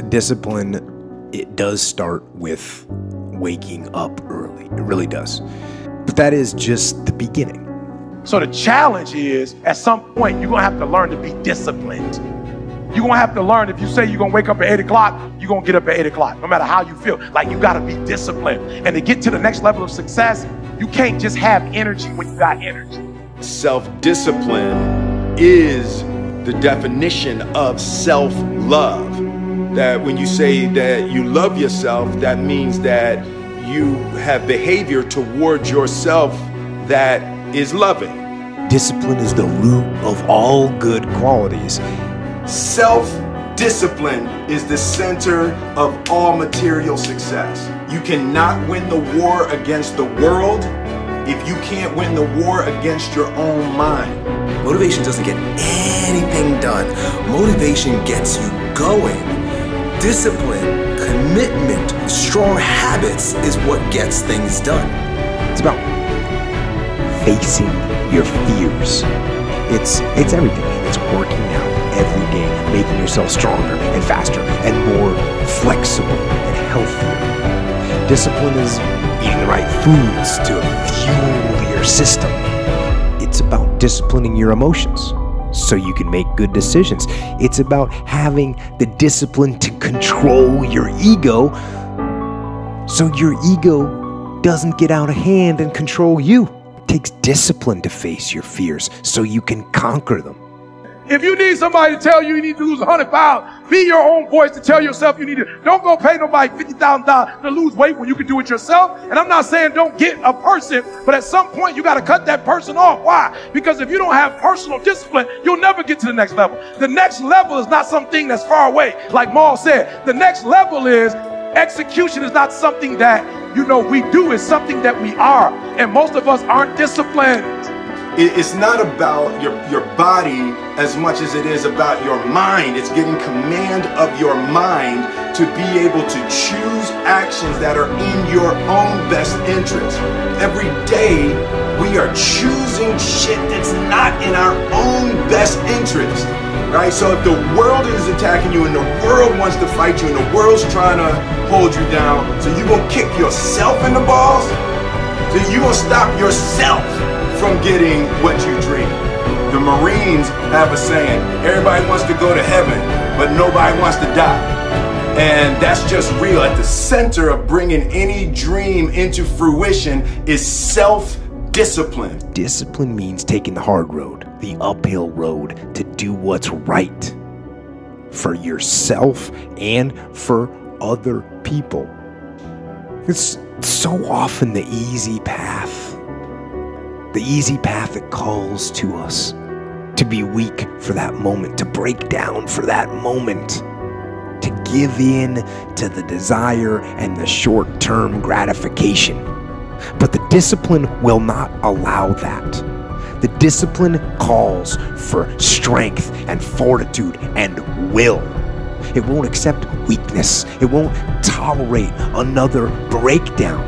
discipline, it does start with waking up early. It really does. But that is just the beginning. So the challenge is, at some point, you're going to have to learn to be disciplined. You're going to have to learn, if you say you're going to wake up at 8 o'clock, you're going to get up at 8 o'clock, no matter how you feel. Like, you got to be disciplined. And to get to the next level of success, you can't just have energy when you got energy. Self-discipline is the definition of self-love. That when you say that you love yourself, that means that you have behavior towards yourself that is loving. Discipline is the root of all good qualities. Self-discipline is the center of all material success. You cannot win the war against the world if you can't win the war against your own mind. Motivation doesn't get anything done. Motivation gets you going. Discipline, commitment, strong habits is what gets things done. It's about facing your fears. It's everything. It's working out every day, making yourself stronger and faster and more flexible and healthier. Discipline is eating the right foods to fuel your system. It's about disciplining your emotions so you can make good decisions. It's about having the discipline to control your ego so your ego doesn't get out of hand and control you. It takes discipline to face your fears so you can conquer them. If you need somebody to tell you you need to lose 100 pounds, be your own voice to tell yourself you need to. Don't go pay nobody $50,000 to lose weight when you can do it yourself. And I'm not saying don't get a person, but at some point you got to cut that person off. Why? Because if you don't have personal discipline, you'll never get to the next level. The next level is not something that's far away. Like Maul said, the next level is execution is not something that, we do. It's something that we are. And most of us aren't disciplined. It's not about your body as much as it is about your mind. It's getting command of your mind to be able to choose actions that are in your own best interest. Every day, we are choosing shit that's not in our own best interest, right? So if the world is attacking you and the world wants to fight you and the world's trying to hold you down, so you're going to kick yourself in the balls? So you're going to stop yourself from getting what you dream. The Marines have a saying, everybody wants to go to heaven, but nobody wants to die. And that's just real. At the center of bringing any dream into fruition is self-discipline. Discipline means taking the hard road, the uphill road, to do what's right for yourself and for other people. It's so often the easy path. The easy path that calls to us to be weak for that moment, to break down for that moment, to give in to the desire and the short-term gratification. But the discipline will not allow that. The discipline calls for strength and fortitude and will. It won't accept weakness. It won't tolerate another breakdown.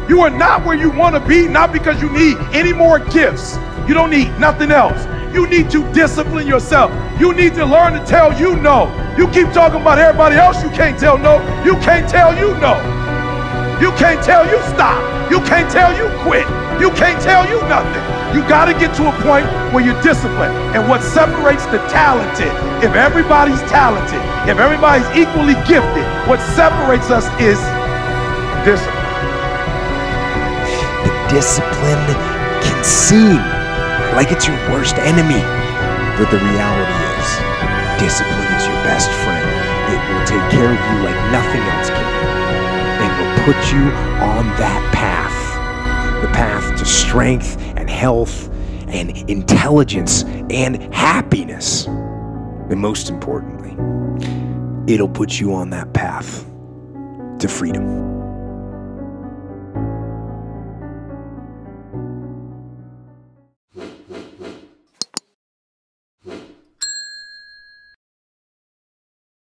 You are not where you want to be, not because you need any more gifts. You don't need nothing else. You need to discipline yourself. You need to learn to tell you no. You keep talking about everybody else, you can't tell no. You can't tell you no. You can't tell you stop. You can't tell you quit. You can't tell you nothing. You got to get to a point where you're disciplined. And what separates the talented, if everybody's talented, if everybody's equally gifted, what separates us is discipline. Discipline can seem like it's your worst enemy, but the reality is, discipline is your best friend. It will take care of you like nothing else can, and will put you on that path, the path to strength and health and intelligence and happiness. And most importantly, it'll put you on that path to freedom.